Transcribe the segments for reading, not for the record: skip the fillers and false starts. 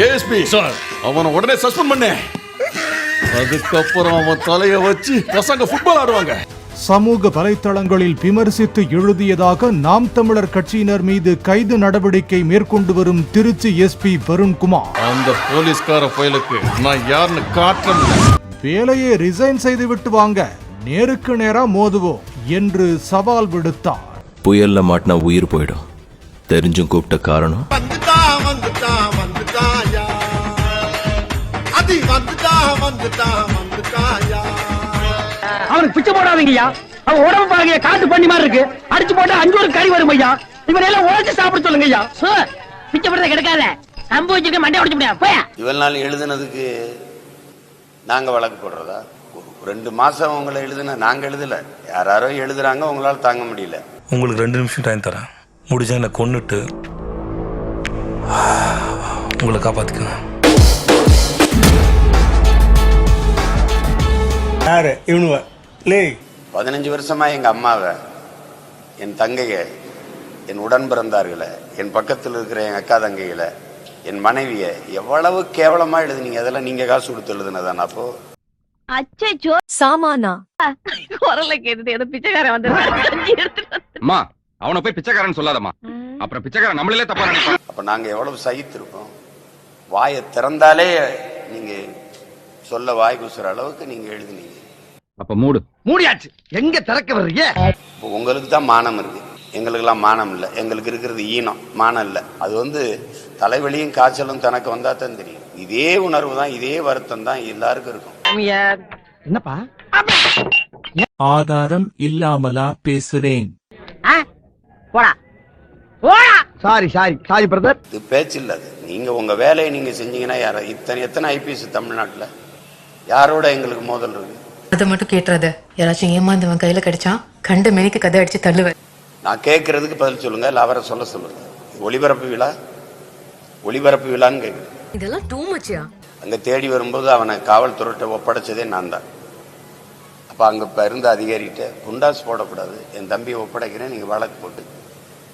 ASP sir, அவனை உடனே suspend பண்ணு. அதுக்கப்புறம் அவன் தலைய வச்சு பசங்க ஃபுட்பால் ஆடுவாங்க. சமூக வலைத்தளங்களில் விமர்சித்து எழுதியதாக நாம் தமிழர் கட்சியினர் மீது கைது நடவடிக்கை மேற்கொண்டு வரும் திருச்சி எஸ்பி வருண்குமார், அந்த போலீஸ்கார பயலுக்கு நான் யாருன்னு காட்டுறேன். வேலையை ரிசைன் செய்து விட்டு வாங்க, நேருக்கு நேரா மோதுவோம் என்று சவால் விடுத்தார். புயல்ல மாட்டினா உயிர் போயிடும், தெரிஞ்சும் கூப்பிட்ட காரணம் அவனுக்கு பிச்சை போடாதீங்கய்யா. அவன் உடம்பு பாருங்க, காட்டு பண்ணி மாதிரி இருக்கு. அடிச்சு போட்டா 5 ஒரு கறி வரும் ஐயா. இவரெல்லாம் உழைச்சு சாப்பிட சொல்லுங்க ஐயா. சார், பிச்சை போடுறத கிடைக்காத, சம்பவிச்சுக்க மண்டை உடைச்சு முடியாது. போயா இவ்வளவு நாள் எழுதுனதுக்கு நாங்க வழக்கு போடுறதா? 2 மாசம் உங்களை எழுதுன நாங்க எழுதல, யாரோ எழுதுறாங்க, உங்களால தாங்க முடியல. உங்களுக்கு 2 நிமிஷம் டைம் தரேன், முடிஞ்சா என்ன கொன்னுட்டு உங்களை காப்பாத்துக்கங்க. யாரு இவனுவ? 15 வருஷமா எங்க அம்மாவை, என் தங்கைய, என் உடன் பிறந்தார்களை, என் பக்கத்தில் இருக்கிற என் அக்கா தங்கைகளை, என் மனைவிய எவ்வளவு கேவலமா எழுதுனீங்க. அதெல்லாம் நீங்க காசு கொடுத்து எழுதுனதான? அப்போ அச்சோ சாமானா குரல்ல கேட்டுட்டு ஏதோ பிச்சைக்காரன் அம்மா, அவனை போய் பிச்சைக்காரன் சொல்லாதம்மா, அப்புறம் பிச்சைக்காரன் நம்மளே தப்பா நினைப்பான். அப்ப நாங்க எவ்வளவு சகித்திருப்போம். வாயை திறந்தாலே நீங்க சொல்ல வாய் கூசுற அளவுக்கு நீங்க எழுதுனீங்க. அப்ப மூடியாச்சு. எங்க திறக்க வர்றீங்க? உங்களுக்கு தான் மானம் இருக்கு, எங்களுக்கெல்லாம் மானம் இல்லை. எங்களுக்கு இருக்கிறது ஈனம், மானம் இல்லை. அது தலைவலியும் காய்ச்சலும் தனக்கு வந்தா தான் தெரியும். இதே உணர்வு தான், இதே வருத்தம் தான் எல்லாருக்கும் இருக்கும். என்னப்பா ஆதாரம் இல்லாமலா பேசுறேன்? Sorry sorry sorry brother. இது பேச்சு இல்லை. அது நீங்க உங்க வேலையை நீங்க செஞ்சீங்கன்னா எத்தனை ஐபிஎஸ் தமிழ்நாட்டுல யாரோட எங்களுக்கு மோதல் இருக்கு? அதை மட்டும் கேட்டுறாத. யாராச்சும் ஏமாந்தவன் கையில கிடைச்சா கண்ட மேனிக்கு கதை அடிச்சு தள்ளுவேன். நான் கேட்கறதுக்கு பதில் சொல்லுங்க, இல்ல அவரை சொல்ல சொல்லுங்க. ஒளிபரப்பு விழான்னு கேட்குறேன். இதெல்லாம் டூ மச்சியா. அங்க தேடி வரும்போது அவனை காவல்துறையிட்ட ஒப்படைச்சதே நான் தான். அப்ப அங்க இருந்த அதிகாரிகிட்ட குண்டாஸ் போடக்கூடாது, என் தம்பியை ஒப்படைக்கிறேன், நீங்க வழக்கு போட்டு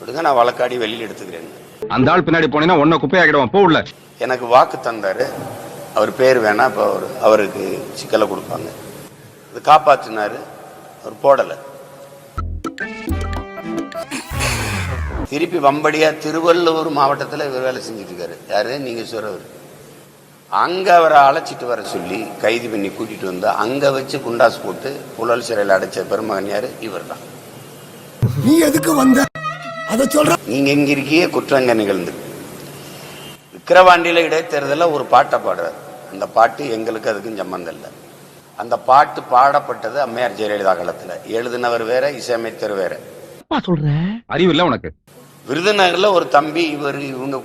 விடுங்க, நான் வழக்காடி வெளியில் எடுத்துக்கிறேன். அந்த ஆள் பின்னாடி போனீங்கன்னா ஒன்ன குப்பையாக்கிடுவான், போ உள்ள. எனக்கு வாக்கு தந்தாரு, அவர் பேர் வேணா, இப்போ அவருக்கு சிக்கலை கொடுப்பாங்க. அது காப்பாற்றினாரு, அவர் போடலை. திருப்பி வம்படியா திருவள்ளூர் மாவட்டத்தில் இவர் வேலை செஞ்சுட்டு இருக்காரு. யாரு? நீங்க சொல்றவர். அங்க அவரை அழைச்சிட்டு வர சொல்லி கைது பண்ணி கூட்டிட்டு வந்தா அங்க வச்சு குண்டாஸ் போட்டு புழல் சிறையில் அடைச்ச பெருமகன் யாரு? இவர் தான். நீ எதுக்கு வந்த? அதை சொல்ற. நீங்க எங்க இருக்கியே குற்றங்க நிகழ்ந்து விக்கிரவாண்டியில இடைத்தேர்தலில் ஒரு பாட்டை பாடுறாரு. அந்த பாட்டு எங்களுக்கு அதுக்கும் சம்பந்தம் இல்லை. அந்த பாட்டு பாடப்பட்டது அம்மையார் ஜெயலலிதா காலத்துல. எழுதினவர் வேற, இசையமைத்தவர் வேற. அறிவு இல்ல உனக்கு? விருதுநகர்ல ஒரு தம்பி,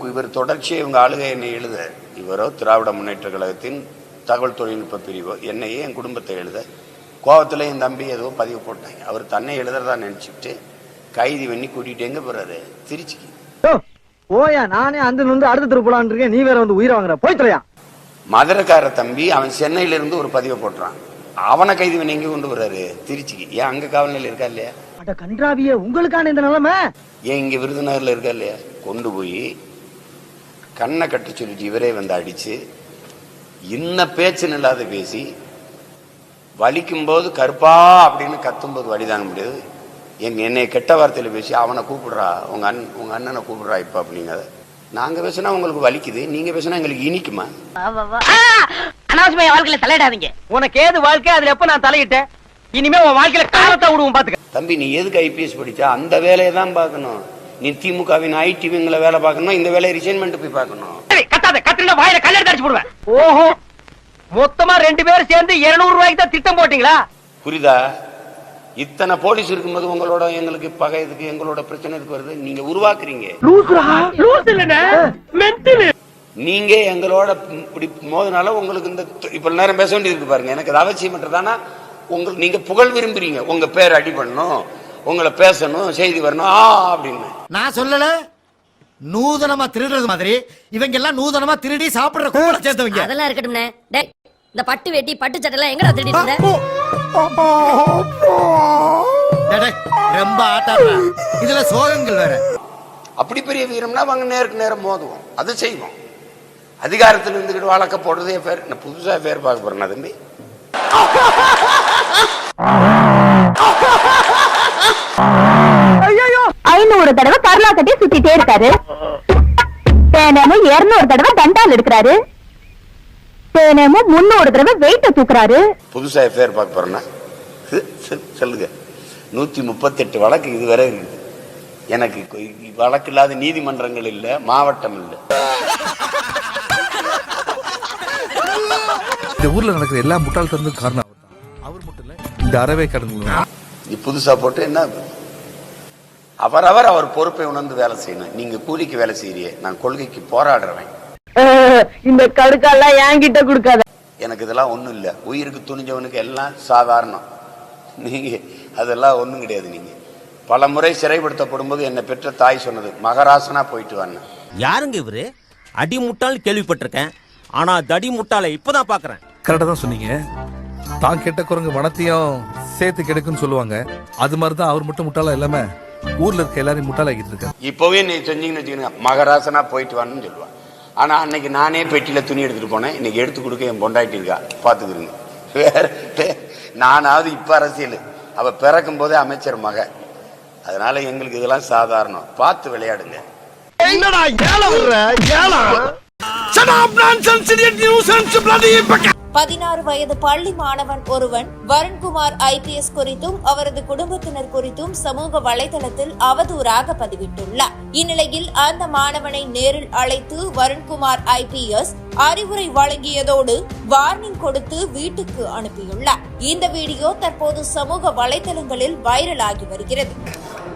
இவர் தொடர்ச்சியை இவங்க ஆளுகை என்னை எழுத, இவரோ திராவிட முன்னேற்ற கழகத்தின் தகவல் தொழில்நுட்ப பிரிவோ என்னையே என் குடும்பத்தை எழுத கோவத்துல என் தம்பி ஏதோ பதிவு போட்டாங்க. அவர் தன்னை எழுதுறதா நினைச்சுட்டு கைது பண்ணி கூட்டிட்டு எங்க போறாரு? திருச்சிக்கு. ஓயா, நானே அந்த அடுத்த திருப்பலான் இருக்கேன், நீ வேற உயிரை வாங்குற, போய்த்தலையா. மதுரைக்கார தம்பி அவன் சென்னையில இருந்து ஒரு பதிவை போட்டுறான். அவனை கைது பண்ணி எங்க கொண்டு வர்றாரு? திருச்சிக்கு. ஏன் அங்க காவல் நிலையம் இருக்கா இல்லையா? கன்றாவிய உங்களுக்கான இந்த நிலைமை ஏன் இங்க விருதுநகர்ல இருக்கா இல்லையா? கொண்டு போய் கண்ணை கட்ட சொல்லிட்டு இவரே அடிச்சு இன்ன பேச்சு இல்லாத பேசி வலிக்கும் போது கருப்பா அப்படின்னு கத்தும்போது வழி தாங்க முடியாது. என்னை கெட்ட வார்த்தையில பேசி அவனை கூப்பிடுறா, உங்க அண்ணனை கூப்பிடுறா இப்ப அப்படிங்க. நாங்க பேசினா உங்களுக்கு வலிக்குது, நீங்க பேசினா எங்களுக்கு இனிக்குமா? அனாவசியமா வாழ்க்கையில தலையிடாதீங்க. உனக்கு ஏது வாழ்க்கை, அதுல எப்ப நான் தலையிட்டேன்? இனிமே உன் வாழ்க்கையில காலத்தை விடுவோம் பாத்துக்க. தம்பி, நீ எதுக்கு ஐபிஎஸ் படிச்சா? அந்த வேலையை தான் பார்க்கணும். நீ திமுகவின் ஐடி விங்களை வேலை பார்க்கணும், இந்த வேலையை ரிசைன்மெண்ட் போய் பார்க்கணும். கத்தாத, கத்திரினா வாயில கல்யாணம் அடிச்சு போடுவேன். ஓஹோ, மொத்தமா 2 பேரும் சேர்ந்து 200 ரூபாய்க்கு தான் திட்டம் போட்டீங்களா? புரியுதா? இத்தனை போலீஸ் இருக்கும்போது உங்களோட எங்களுக்கு பகை எதுக்கு, எங்களோட பிரச்சனை எதுக்கு வருது? நீங்க உருவாக்குறீங்க. நீங்க எங்களோட இப்படி மோதனால உங்களுக்கு இந்த இப்ப நேரம் பேச வேண்டியது பாருங்க. எனக்கு அது அவசியமற்றதானா? உங்களுக்கு நீங்க புகழ் விரும்புறீங்க, உங்க பேர் அடி பண்ணணும், உங்களை பேசணும், செய்தி வரணும் அப்படின்னு. நான் சொல்லல. நூதனமா திருடுறது மாதிரி இவங்க எல்லாம் நூதனமா திருடி சாப்பிடுற கூட சேர்த்தவங்க. அதெல்லாம் இருக்கட்டும்னே. டேய், இந்த பட்டு வேட்டி பட்டு சட்டை எல்லாம் எங்கடா திருடிட்டு இருந்த? ரொம்ப ஆட்டாடுற. இதுல சோகங்கள் வேற. அப்படி பெரிய வீரம்னா வாங்க நேருக்கு நேரம் மோதுவோம், அது செய்வோம். அதிகாரத்தில் இருந்துக்கிட்டு வழக்க போடுறதே பேர் நான் புதுசாக பேர் பார்க்க போறேன் தம்பி. ஐநூறு தடவை கரலா கட்டி சுத்திட்டே இருக்காரு. தேனமும் 200 தடவை தண்டால் எடுக்கிறாரு. தேனமும் 300 தடவை வெயிட்ட தூக்குறாரு. புதுசா பேர் பார்க்க போறேன்னா சொல்லுங்க. 138 வழக்கு இதுவரை இருக்குது. எனக்கு வழக்கு இல்லாத நீதிமன்றங்கள் இல்ல, மாவட்டம் இல்ல. இந்த ஊர்ல நடக்கிற எல்லா முட்டாள்தனத்துக்கும் காரணம் அவர் மட்டும் இல்ல, இந்த அறவே கடந்து நீ புதுசா போட்டு என்ன அவரவர் அவர் பொறுப்பை உணர்ந்து வேலை செய்யணும். நீங்க கூலிக்கு வேலை செய்யறியே, நான் கொள்கைக்கு போராடுறேன். இந்த கடுக்கெல்லாம் என்கிட்ட கொடுக்காத. எனக்கு இதெல்லாம் ஒண்ணும் இல்ல. உயிருக்கு துணிஞ்சவனுக்கு எல்லாம் சாதாரணம். நீங்க அதெல்லாம் ஒண்ணும் கிடையாது. நீங்க பல முறை சிறைப்படுத்தப்படும் போது என்னை பெற்ற தாய் சொன்னது, மகராசனா போயிட்டு வாங்க. யாருங்க இவரு? அடி முட்டாள் கேள்விப்பட்டிருக்கேன், ஆனா தடி முட்டாளை இப்பதான் பாக்குறேன். கரெக்டா தான் சொன்னீங்க. தான் கெட்ட குரங்கு மனத்தையும் சேர்த்து கிடைக்குன்னு சொல்லுவாங்க. அது மாதிரிதான் அவர் மட்டும் முட்டாளா இல்லாம ஊர்ல இருக்க எல்லாரையும் முட்டாளாக்கிட்டு இருக்காரு. இப்பவே நீ செஞ்சீங்கன்னு வச்சுக்கோங்க, மகராசனா போயிட்டு வான்னு சொல்லுவான். ஆனா அன்னைக்கு நானே பெட்டியில துணி எடுத்துட்டு போனேன். இன்னைக்கு எடுத்து கொடுக்க என் பொண்டாட்டி இருக்கா, பாத்துக்கிறீங்க. வேற நானாவது இப்ப அரசியல், அவ பிறக்கும் போதே அமைச்சர் மக. அதனால எங்களுக்கு இதெல்லாம் சாதாரணம். பார்த்து விளையாடுங்க. 16 வயது பள்ளி மாணவன் ஒருவன் வருண்குமார் IPS குறித்தும் அவரது குடும்பத்தினர் குறித்தும் சமூக வலைதளத்தில் அவதூறாக பதிவிட்டுள்ளார். இந்நிலையில் அந்த மாணவனை நேரில் அழைத்து வருண்குமார் IPS அறிவுரை வழங்கியதோடு வார்னிங் கொடுத்து வீட்டுக்கு அனுப்பியுள்ளார். இந்த வீடியோ தற்போது சமூக வலைதளங்களில் வைரலாகி வருகிறது.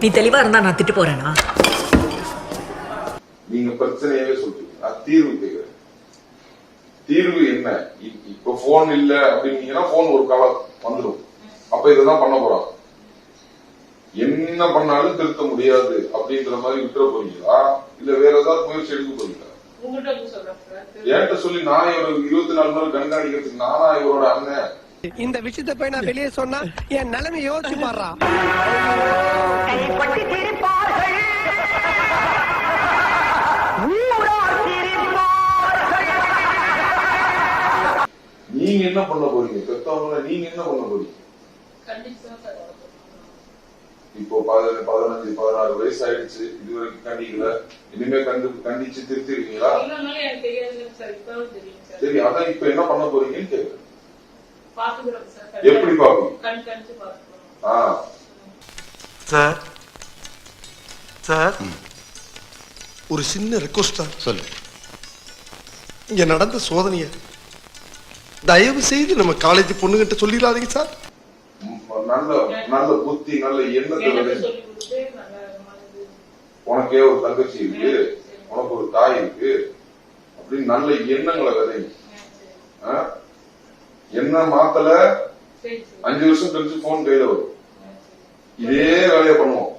நீ தெளிவா இருந்தா நான் திட்டு போறேனா? நீங்க பிரச்சனையவே சொல்றீங்க, தீர்வு கேட்கிறேன். தீர்வு என்ன? இப்ப போன் இல்ல அப்படின்னீங்கன்னா போன் ஒரு காலம் வந்துடும். அப்ப இதெல்லாம் பண்ண போறாங்க. என்ன பண்ணாலும் திருத்த முடியாது அப்படின்ற மாதிரி விட்டுற போறீங்களா, இல்ல வேற ஏதாவது முயற்சி எடுக்க போறீங்களா? என்கிட்ட சொல்லி நான் ஒரு 24 நாள் கண்காணிக்கிறதுக்கு நானா இவரோட அண்ணன்? இந்த விஷயத்தை போய் நான் வெளியே சொன்னா என் நிலைமை யோசிச்சு பாடுறா. நீங்க என்ன பண்ண போறீங்க? பெத்தவங்கள நீங்க என்ன பண்ண போறீங்க? இப்போ 15, 16 வயசு ஆயிடுச்சு, இதுவரைக்கும் கண்டிக்கல. இனிமே கண்டிச்சு திருத்திருக்கீங்களா? சரி, அதான் இப்ப என்ன பண்ண போறீங்கன்னு கேக்குறேன். எப்படி பாப்பீங்க? சார் ஒரு சின்ன ரெக்வஸ்ட் தான். சொல்லு. இங்க நடந்த சோதனைய தயவு செய்து நம்ம காலேஜ் பொண்ணுகிட்ட சொல்லிடாதீங்க சார். நல்ல புத்தி, நல்ல எண்ணத்தை. உனக்கே ஒரு தங்கச்சி இருக்கு, உனக்கு ஒரு தாய் இருக்கு அப்படின்னு நல்ல எண்ணங்களை விதைங்க. என்ன மாத்தல 5 வருஷம் கழிச்சு போன் கையில வரும். இதே வேலையை பண்ணுவோம்.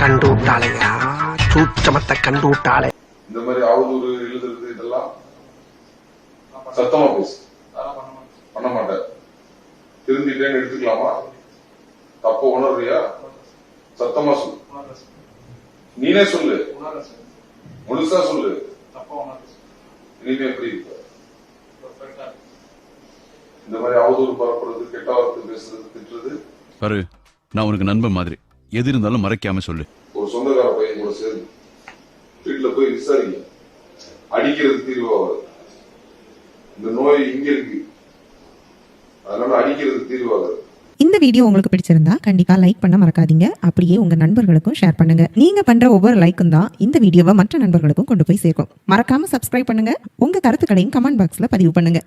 கண்டு விட்டாளையா, சூச்சமத்தை கண்டு விட்டாளே. இந்த மாதிரி அவதூறு எழுதுறது இதெல்லாம் சத்தமா பேசு. பண்ண மாட்டேன். திருந்திட்டேன்னு எடுத்துக்கலாமா? தப்ப உணர்றியா? சத்தமா சொல்லு. நீனே சொல்லு, முழுசா சொல்லு. இனிமே எப்படி இருக்க? இந்த மாதிரி அவதூறு பரப்புறது, கெட்ட வார்த்தை பேசுறது, திட்டுறது. பாரு, நான் உனக்கு நண்பன் மாதிரி, எது இருந்தாலும் மறைக்காம சொல்லு. ஒரு சொந்தக்கார பையன் கூட சேர்ந்து வீட்டுல போய் விசாரிங்க. அடிக்கிறது தீர்வாவது. இந்த நோய் இங்க இருக்கு, அதனால அடிக்கிறது தீர்வாகுது. இந்த வீடியோ உங்களுக்கு பிடிச்சிருந்தா கண்டிப்பா லைக் பண்ண மறக்காதீங்க. அப்படியே உங்க நண்பர்களுக்கும் ஷேர் பண்ணுங்க. நீங்க பண்ற ஒவ்வொரு லைக்கும் தான் இந்த வீடியோவை மற்ற நண்பர்களுக்கும் கொண்டு போய் சேர்க்கும். மறக்காம சப்ஸ்கிரைப் பண்ணுங்க. உங்க கருத்துக்களையும் கமெண்ட் பாக்ஸ்ல பதிவு பண்ணுங்க.